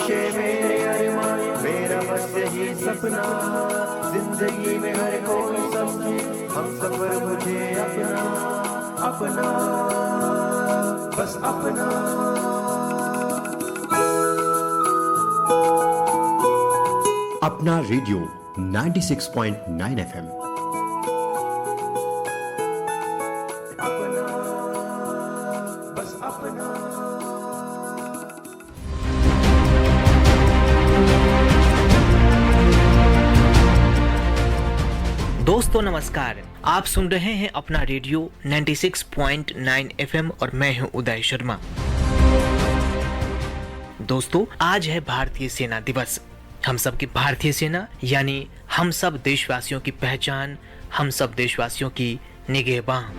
ख्वाहिशें मेरे अरमान, मेरा बस यही सपना, जिंदगी में हर कोई समझे हम सफर मुझे अपना, अपना बस अपना। अपना रेडियो 96.9 FM। अपना बस अपना। दोस्तों नमस्कार, आप सुन रहे हैं अपना रेडियो 96.9 FM और मैं हूं उदय शर्मा। दोस्तों आज है भारतीय सेना दिवस। हम सब की भारतीय सेना यानी हम सब देशवासियों की पहचान, हम सब देशवासियों की निगहबान,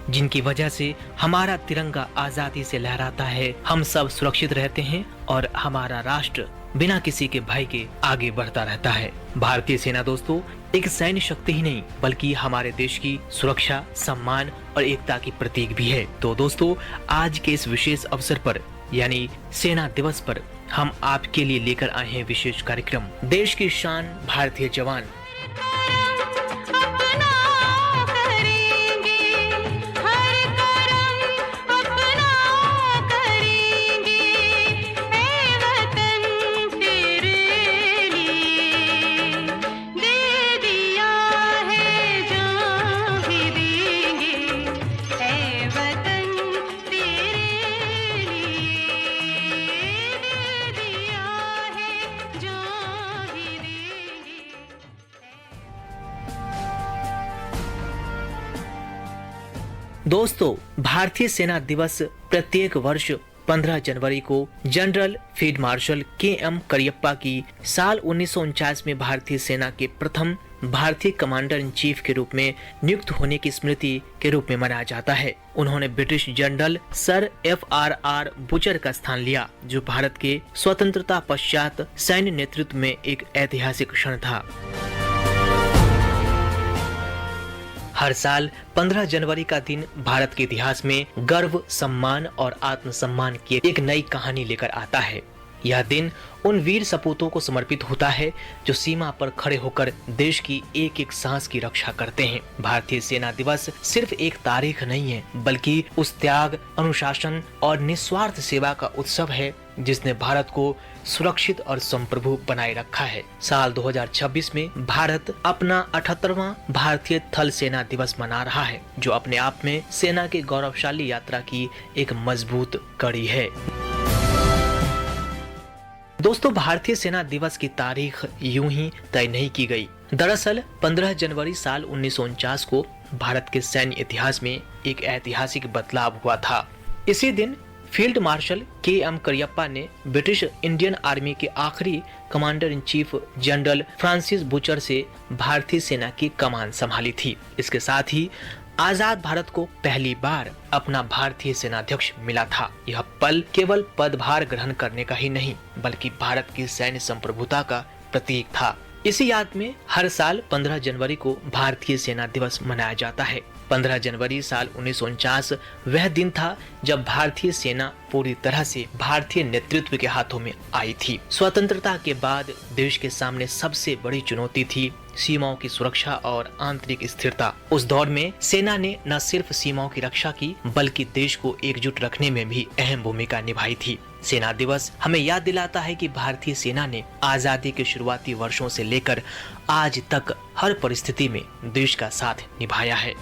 जिनकी वजह से हमारा तिरंगा आजादी से लहराता है, हम सब सुरक्षित रहते हैं और हमारा राष्ट्र बिना किसी के भय के आगे बढ़ता रहता है। भारतीय सेना दोस्तों एक सैन्य शक्ति ही नहीं बल्कि हमारे देश की सुरक्षा, सम्मान और एकता की प्रतीक भी है। तो दोस्तों आज के इस विशेष अवसर पर यानी सेना दिवस पर हम आपके लिए लेकर आए हैं विशेष कार्यक्रम देश की शान भारतीय जवान। दोस्तों भारतीय सेना दिवस प्रत्येक वर्ष 15 जनवरी को general field marshal KM. Cariappa की साल 1949 में भारतीय सेना के प्रथम भारतीय कमांडर इन चीफ के रूप में नियुक्त होने की स्मृति के रूप में मनाया जाता है। उन्होंने British general sir F.R.R. Butcher का स्थान लिया, जो भारत के स्वतंत्रता पश्चात सैन्य नेतृत्व में एक ऐतिहासिक क्षण था। हर साल 15 जनवरी का दिन भारत के इतिहास में गर्व, सम्मान और आत्मसम्मान की एक नई कहानी लेकर आता है। यह दिन उन वीर सपूतों को समर्पित होता है जो सीमा पर खड़े होकर देश की एक एक सांस की रक्षा करते हैं। भारतीय सेना दिवस सिर्फ एक तारीख नहीं है बल्कि उस त्याग, अनुशासन और निस्वार्थ सेवा का उत्सव है जिसने भारत को सुरक्षित और संप्रभु बनाए रखा है। साल 2026 में भारत अपना 78वां भारतीय थल सेना दिवस मना रहा है, जो अपने आप में सेना की गौरवशाली यात्रा की एक मजबूत कड़ी है। दोस्तों भारतीय सेना दिवस की तारीख यूं ही तय नहीं की गई। दरअसल 15 जनवरी साल 1949 को भारत के सैन्य इतिहास में एक ऐतिहासिक बदलाव हुआ था। इसी दिन फील्ड मार्शल के.एम. करियप्पा ने ब्रिटिश इंडियन आर्मी के आखिरी commander in chief general Francis butcher से भारतीय सेना की कमान संभाली थी। इसके साथ ही आजाद भारत को पहली बार अपना भारतीय सेनाध्यक्ष मिला था। यह पल केवल पदभार ग्रहण करने का ही नहीं बल्कि भारत की सैन्य संप्रभुता का प्रतीक था। इसी याद में हर साल 15 जनवरी को भारतीय सेना दिवस मनाया जाता है। 15 जनवरी साल 1949 वह दिन था जब भारतीय सेना पूरी तरह से भारतीय नेतृत्व के हाथों में आई थी। स्वतंत्रता के बाद देश के सामने सबसे बड़ी चुनौती थी सीमाओं की सुरक्षा और आंतरिक स्थिरता। उस दौर में सेना ने न सिर्फ सीमाओं की रक्षा की बल्कि देश को एकजुट रखने में भी अहम भूमिका निभाई थी। सेना दिवस हमें याद दिलाता है कि भारतीय सेना ने आजादी के शुरुआती वर्षों से लेकर आज तक हर परिस्थिति में देश का साथ निभाया है।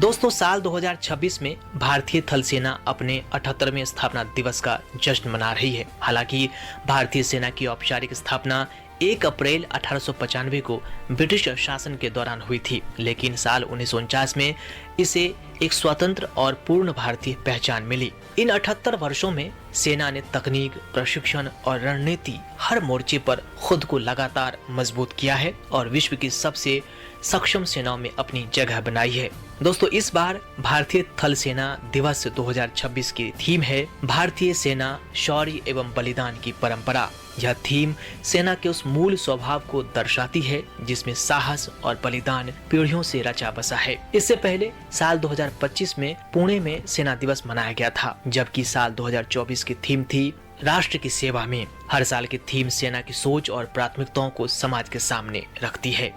दोस्तों साल 2026 में भारतीय थल सेना अपने 78वें स्थापना दिवस का जश्न मना रही है। हालांकि भारतीय सेना की औपचारिक स्थापना 1 अप्रैल 1895 को ब्रिटिश शासन के दौरान हुई थी, लेकिन साल 1949 में इसे एक स्वतंत्र और पूर्ण भारतीय पहचान मिली। इन 78 वर्षों में सेना ने तकनीक, प्रशिक्षण और रणनीति हर मोर्चे पर खुद को लगातार मजबूत किया है और विश्व की सबसे सक्षम सेनाओं में अपनी जगह बनाई है। दोस्तों इस बार भारतीय थल सेना दिवस 2026 की थीम है भारतीय सेना शौर्य एवं बलिदान की परंपरा। यह थीम सेना के उस मूल स्वभाव को दर्शाती है जिसमें साहस और बलिदान पीढ़ियों से रचा बसा है। इससे पहले साल 2025 में पुणे में सेना दिवस मनाया गया था, जबकि साल 2024 की थीम थी राष्ट्र की सेवा में। हर साल की थीम सेना की सोच और प्राथमिकताओं को समाज के सामने रखती है।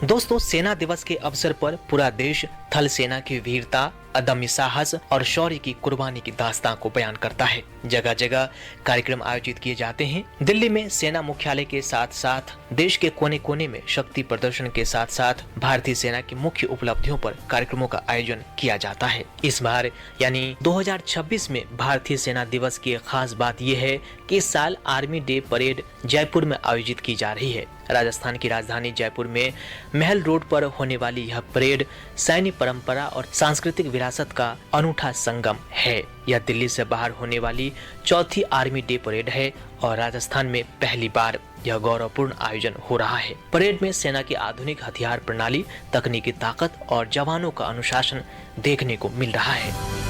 दोस्तों, सेना दिवस के अवसर पर पूरा देश थल सेना की वीरता, अदम्य साहस और शौर्य की कुर्बानी की दास्तां को बयान करता है। जगह जगह कार्यक्रम आयोजित किए जाते हैं। दिल्ली में सेना मुख्यालय के साथ साथ देश के कोने कोने में शक्ति प्रदर्शन के साथ साथ भारतीय सेना की मुख्य उपलब्धियों पर कार्यक्रमों का आयोजन किया जाता है। इस बार यानी 2026 में भारतीय सेना दिवस की खास बात यह है कि इस साल आर्मी डे परेड जयपुर में आयोजित की जा रही है। राजस्थान की राजधानी जयपुर में महल रोड पर होने वाली यह परेड सैन्य परंपरा और सांस्कृतिक विरासत का अनूठा संगम है। यह दिल्ली से बाहर होने वाली चौथी आर्मी डे परेड है और राजस्थान में पहली बार यह गौरवपूर्ण आयोजन हो रहा है। परेड में सेना की आधुनिक हथियार प्रणाली, तकनीकी ताकत और जवानों का अनुशासन देखने को मिल रहा है।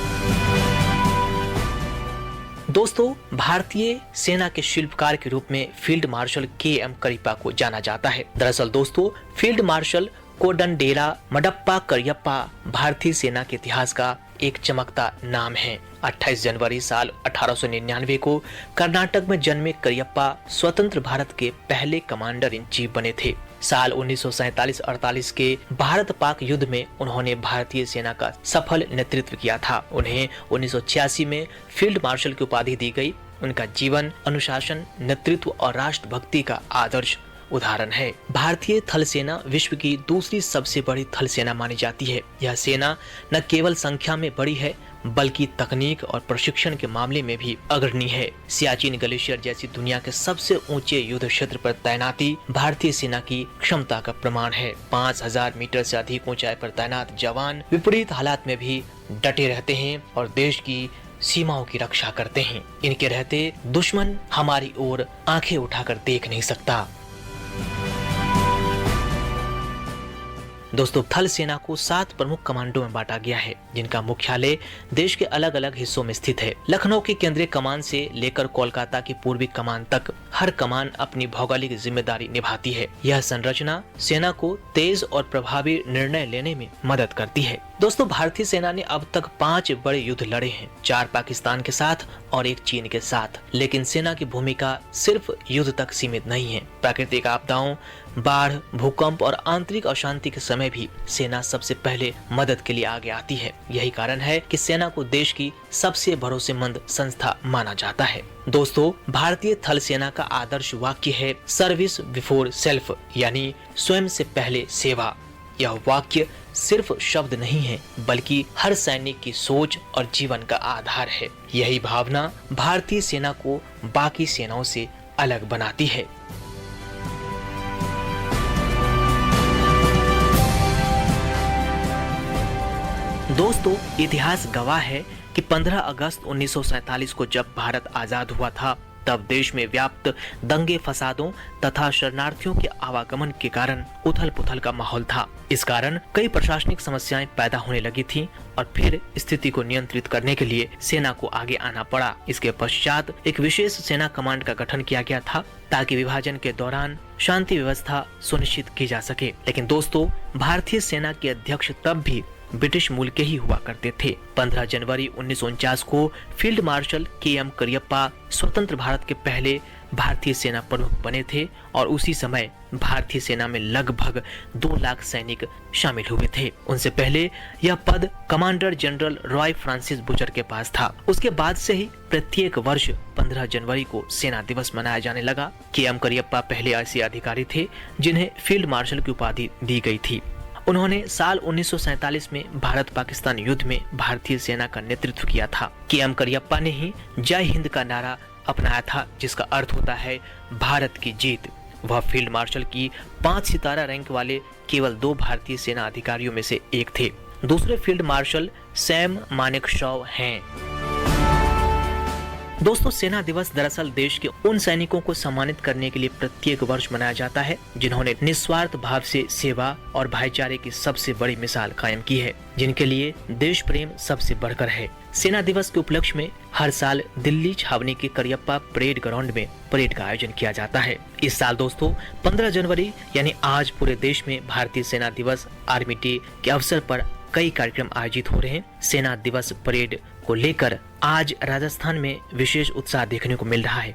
दोस्तों, भारतीय सेना के शिल्पकार के रूप में फील्ड मार्शल के.एम. करियप्पा को जाना जाता है। दरअसल दोस्तों, फील्ड मार्शल कोडंडेला मडप्पा करियप्पा भारतीय सेना के इतिहास का एक चमकता नाम है। 28 जनवरी साल 1899 को कर्नाटक में जन्मे करियप्पा स्वतंत्र भारत के पहले कमांडर इन चीफ बने थे। साल 1947-48 के भारत पाक युद्ध में उन्होंने भारतीय सेना का सफल नेतृत्व किया था। उन्हें 1986 में फील्ड मार्शल की उपाधि दी गई। उनका जीवन अनुशासन, नेतृत्व और राष्ट्रभक्ति का आदर्श उदाहरण है। भारतीय थल सेना विश्व की दूसरी सबसे बड़ी थल सेना मानी जाती है। यह सेना न केवल संख्या में बड़ी है बल्कि तकनीक और प्रशिक्षण के मामले में भी अग्रणी है। सियाचिन ग्लेशियर जैसी दुनिया के सबसे ऊंचे युद्ध क्षेत्र पर तैनाती भारतीय सेना की क्षमता का प्रमाण है। 5000 मीटर से अधिक ऊंचाई पर तैनात जवान विपरीत हालात में भी डटे रहते हैं और देश की सीमाओं की रक्षा करते हैं। इनके रहते दुश्मन हमारी ओर आंखें उठाकर देख नहीं सकता। दोस्तों, थल सेना को 7 प्रमुख कमांडों में बांटा गया है, जिनका मुख्यालय देश के अलग अलग हिस्सों में स्थित है। लखनऊ की केंद्रीय कमान से लेकर कोलकाता की पूर्वी कमान तक हर कमान अपनी भौगोलिक जिम्मेदारी निभाती है। यह संरचना सेना को तेज और प्रभावी निर्णय लेने में मदद करती है। दोस्तों, भारतीय सेना ने अब तक 5 बड़े युद्ध लड़े हैं, 4 पाकिस्तान के साथ और 1 चीन के साथ। लेकिन सेना की भूमिका सिर्फ युद्ध तक सीमित नहीं है। प्राकृतिक आपदाओं, बाढ़, भूकंप और आंतरिक अशांति के समय भी सेना सबसे पहले मदद के लिए आगे आती है। यही कारण है कि सेना को देश की सबसे भरोसेमंद संस्था माना जाता है। दोस्तों, भारतीय थल सेना का आदर्श वाक्य है सर्विस बिफोर सेल्फ, यानी स्वयं से पहले सेवा। यह वाक्य सिर्फ शब्द नहीं है बल्कि हर सैनिक की सोच और जीवन का आधार है। यही भावना भारतीय सेना को बाकी सेनाओं से अलग बनाती है। दोस्तों, इतिहास गवाह है कि 15 अगस्त 1947 को जब भारत आजाद हुआ था, तब देश में व्याप्त दंगे फसादों तथा शरणार्थियों के आवागमन के कारण उथल पुथल का माहौल था। इस कारण कई प्रशासनिक समस्याएं पैदा होने लगी थीं और फिर स्थिति को नियंत्रित करने के लिए सेना को आगे आना पड़ा। इसके पश्चात एक विशेष सेना कमांड का गठन किया गया था ताकि विभाजन के दौरान शांति व्यवस्था सुनिश्चित की जा सके। लेकिन दोस्तों, भारतीय सेना के अध्यक्ष तब भी ब्रिटिश मूल के ही हुआ करते थे। 15 जनवरी 1949 को फील्ड मार्शल के.एम. करियप्पा स्वतंत्र भारत के पहले भारतीय सेना प्रमुख बने थे और उसी समय भारतीय सेना में लगभग 2 लाख सैनिक शामिल हुए थे। उनसे पहले यह पद commander general Roy Francis butcher के पास था। उसके बाद से ही प्रत्येक वर्ष 15 जनवरी को सेना दिवस मनाया जाने लगा। के.एम. करियप्पा पहले ऐसे अधिकारी थे जिन्हें फील्ड मार्शल की उपाधि दी गई थी। उन्होंने साल 1947 में भारत पाकिस्तान युद्ध में भारतीय सेना का नेतृत्व किया था। के.एम. करियप्पा ने ही जय हिंद का नारा अपनाया था, जिसका अर्थ होता है भारत की जीत। वह फील्ड मार्शल की 5 सितारा रैंक वाले केवल 2 भारतीय सेना अधिकारियों में से एक थे। दूसरे फील्ड मार्शल सैम मानेकशॉ हैं। दोस्तों, सेना दिवस दरअसल देश के उन सैनिकों को सम्मानित करने के लिए प्रत्येक वर्ष मनाया जाता है जिन्होंने निस्वार्थ भाव से सेवा और भाईचारे की सबसे बड़ी मिसाल कायम की है, जिनके लिए देश प्रेम सबसे बढ़कर है। सेना दिवस के उपलक्ष्य में हर साल दिल्ली छावनी के करियप्पा परेड ग्राउंड में परेड का आयोजन किया जाता है। इस साल दोस्तों 15 जनवरी यानी आज पूरे देश में भारतीय सेना दिवस आर्मी डे के अवसर पर कई कार्यक्रम आयोजित हो रहे हैं। सेना दिवस परेड को लेकर आज राजस्थान में विशेष उत्साह देखने को मिल रहा है।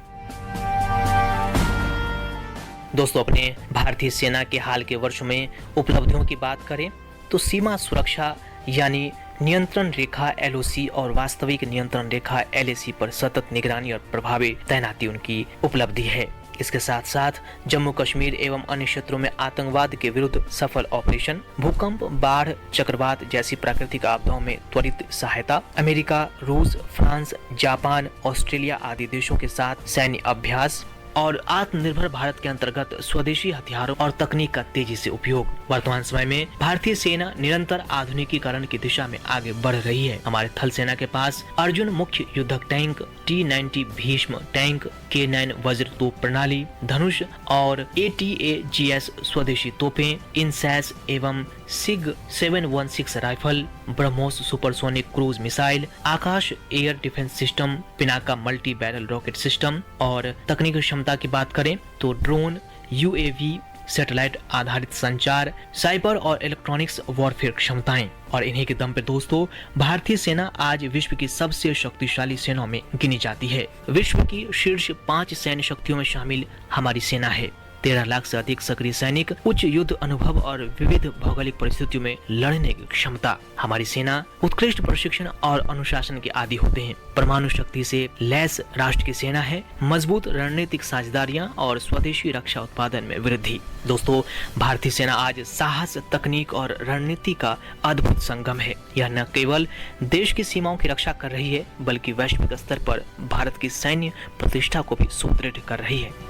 दोस्तों, अपने भारतीय सेना के हाल के वर्षों में उपलब्धियों की बात करें तो सीमा सुरक्षा यानी नियंत्रण रेखा LOC और वास्तविक नियंत्रण रेखा LAC पर सतत निगरानी और प्रभावी तैनाती उनकी उपलब्धि है। इसके साथ साथ जम्मू कश्मीर एवं अन्य क्षेत्रों में आतंकवाद के विरुद्ध सफल ऑपरेशन, भूकंप, बाढ़, चक्रवात जैसी प्राकृतिक आपदाओं में त्वरित सहायता, अमेरिका, रूस, फ्रांस, जापान, ऑस्ट्रेलिया आदि देशों के साथ सैन्य अभ्यास और आत्मनिर्भर भारत के अंतर्गत स्वदेशी हथियारों और तकनीक का तेजी से उपयोग। वर्तमान समय में भारतीय सेना निरंतर आधुनिकीकरण की दिशा में आगे बढ़ रही है। हमारे थल सेना के पास अर्जुन मुख्य युद्धक tank, T-90 Bhishma tank, K9 वज्र तोप प्रणाली, धनुष और ATAGS स्वदेशी तोपें, इनसैस एवं SIG 716 rifle, BrahMos supersonic cruise missile, Akash air defence system, Pinaka multi barrel rocket system और तकनीकी क्षमता की बात करें तो ड्रोन, UAV, सैटेलाइट आधारित संचार, साइबर और इलेक्ट्रॉनिक्स वॉरफेयर क्षमताएं। और इन्हीं के दम पे दोस्तों भारतीय सेना आज विश्व की सबसे शक्तिशाली सेनाओं में गिनी जाती है। विश्व की शीर्ष 5 सैन्य शक्तियों में शामिल हमारी सेना है। 13 लाख से अधिक सक्रिय सैनिक, उच्च युद्ध अनुभव और विविध भौगोलिक परिस्थितियों में लड़ने की क्षमता। हमारी सेना उत्कृष्ट प्रशिक्षण और अनुशासन के आदी होते हैं। परमाणु शक्ति से लैस राष्ट्र की सेना है। मजबूत रणनीतिक साझेदारियां और स्वदेशी रक्षा उत्पादन में वृद्धि। दोस्तों, भारतीय सेना आज साहस, तकनीक और रणनीति का अद्भुत संगम है। यह न केवल देश की सीमाओं की रक्षा कर रही है बल्कि वैश्विक स्तर पर भारत की सैन्य प्रतिष्ठा को भी सुदृढ़ कर रही है।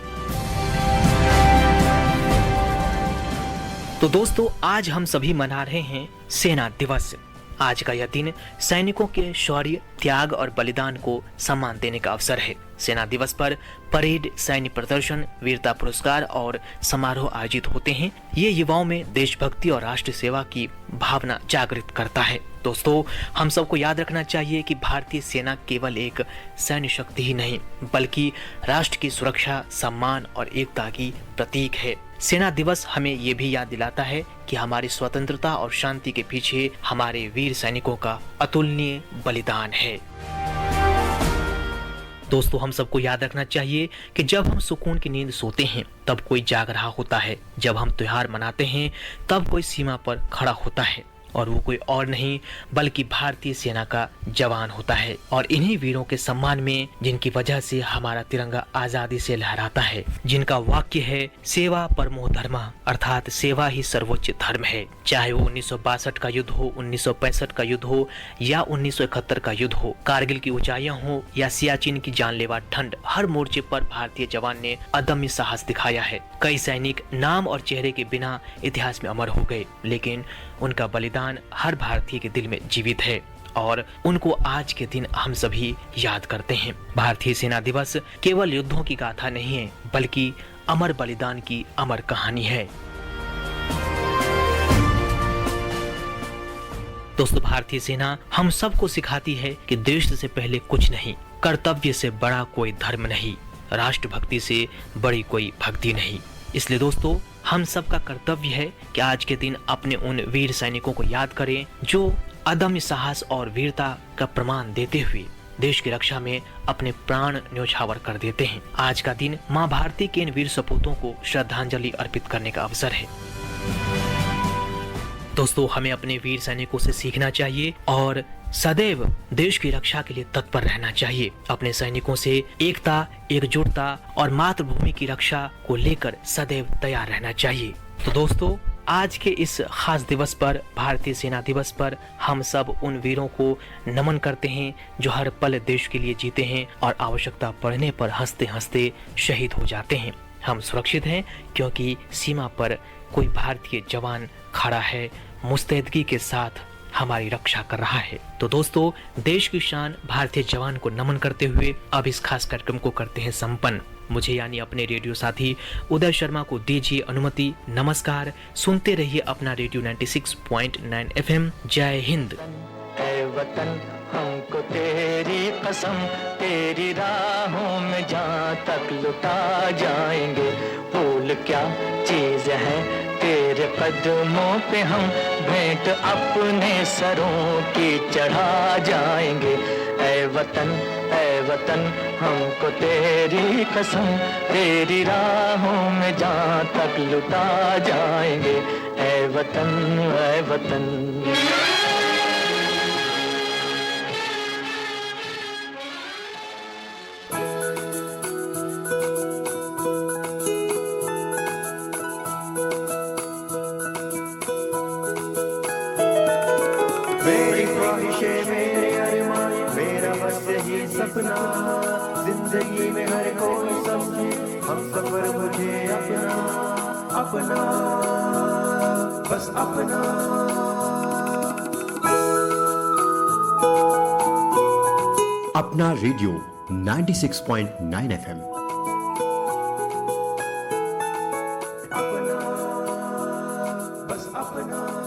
तो दोस्तों, आज हम सभी मना रहे हैं सेना दिवस। आज का यह दिन सैनिकों के शौर्य, त्याग और बलिदान को सम्मान देने का अवसर है। सेना दिवस पर परेड, सैन्य प्रदर्शन, वीरता पुरस्कार और समारोह आयोजित होते हैं। ये युवाओं में देशभक्ति और राष्ट्र सेवा की भावना जागृत करता है। दोस्तों, हम सबको याद रखना चाहिए कि भारतीय सेना केवल एक सैन्य शक्ति ही नहीं बल्कि राष्ट्र की सुरक्षा, सम्मान और एकता की प्रतीक है। सेना दिवस हमें ये भी याद दिलाता है कि हमारी स्वतंत्रता और शांति के पीछे हमारे वीर सैनिकों का अतुलनीय बलिदान है। दोस्तों, हम सबको याद रखना चाहिए कि जब हम सुकून की नींद सोते हैं तब कोई जाग रहा होता है। जब हम त्योहार मनाते हैं तब कोई सीमा पर खड़ा होता है और वो कोई और नहीं बल्कि भारतीय सेना का जवान होता है। और इन्हीं वीरों के सम्मान में, जिनकी वजह से हमारा तिरंगा आजादी से लहराता है, जिनका वाक्य है सेवा परमो धर्मः, अर्थात सेवा ही सर्वोच्च धर्म है। चाहे वो 1962 का युद्ध हो, 1965 का युद्ध हो या 1971 का युद्ध हो, कारगिल की ऊंचाइयां हो या सियाचिन की जानलेवा ठंड, हर मोर्चे पर भारतीय जवान ने अदम्य साहस दिखाया है। कई सैनिक नाम और चेहरे के बिना इतिहास में अमर हो गए, लेकिन उनका बलिदान हर भारतीय के दिल में जीवित है और उनको आज के दिन हम सभी याद करते हैं। भारतीय सेना दिवस केवल युद्धों की गाथा नहीं है बल्कि अमर बलिदान की अमर कहानी है। दोस्तों, भारतीय सेना हम सबको सिखाती है कि देश से पहले कुछ नहीं, कर्तव्य से बड़ा कोई धर्म नहीं, राष्ट्रभक्ति से बड़ी कोई भक्ति नहीं। इसलिए दोस्तों, हम सबका कर्तव्य है कि आज के दिन अपने उन वीर सैनिकों को याद करें जो अदम्य साहस और वीरता का प्रमाण देते हुए देश की रक्षा में अपने प्राण न्योछावर कर देते हैं। आज का दिन मां भारती के इन वीर सपूतों को श्रद्धांजलि अर्पित करने का अवसर है। दोस्तों, हमें अपने वीर सैनिकों से सीखना चाहिए और सदैव देश की रक्षा के लिए तत्पर रहना चाहिए। अपने सैनिकों से एकता, एकजुटता और मातृभूमि की रक्षा को लेकर सदैव तैयार रहना चाहिए। तो दोस्तों, आज के इस खास दिवस पर, भारतीय सेना दिवस पर, हम सब उन वीरों को नमन करते हैं जो हर पल देश के लिए जीते हैं और आवश्यकता पड़ने पर हंसते हंसते शहीद हो जाते हैं। हम सुरक्षित हैं क्योंकि सीमा पर कोई भारतीय जवान खड़ा है, मुस्तैदगी के साथ हमारी रक्षा कर रहा है। तो दोस्तों, देश की शान भारतीय जवान को नमन करते हुए अब इस खास कार्यक्रम को करते हैं संपन्न। मुझे यानी अपने रेडियो साथी उदय शर्मा को दीजिए अनुमति। नमस्कार, सुनते रहिए अपना रेडियो 96.9 FM। जय हिंद। वतन हमको तेरी कसम, तेरी राहों में जहाँ तक लुटा जाएंगे। फूल क्या चीज है तेरे कदमों पे, हम भेंट अपने सरों की चढ़ा जाएंगे। ऐ वतन हमको तेरी कसम, तेरी राहों में जहाँ तक लुटा जाएंगे। ऐ वतन, ऐ वतन। मेरी ख्वाहिशें, मेरे अरमान, मेरा बस यही सपना, जिंदगी में हर कोई समझे हम सफर मुझे अपना, अपना, बस अपना। अपना रेडियो 96.9 FM। अपना, बस अपना।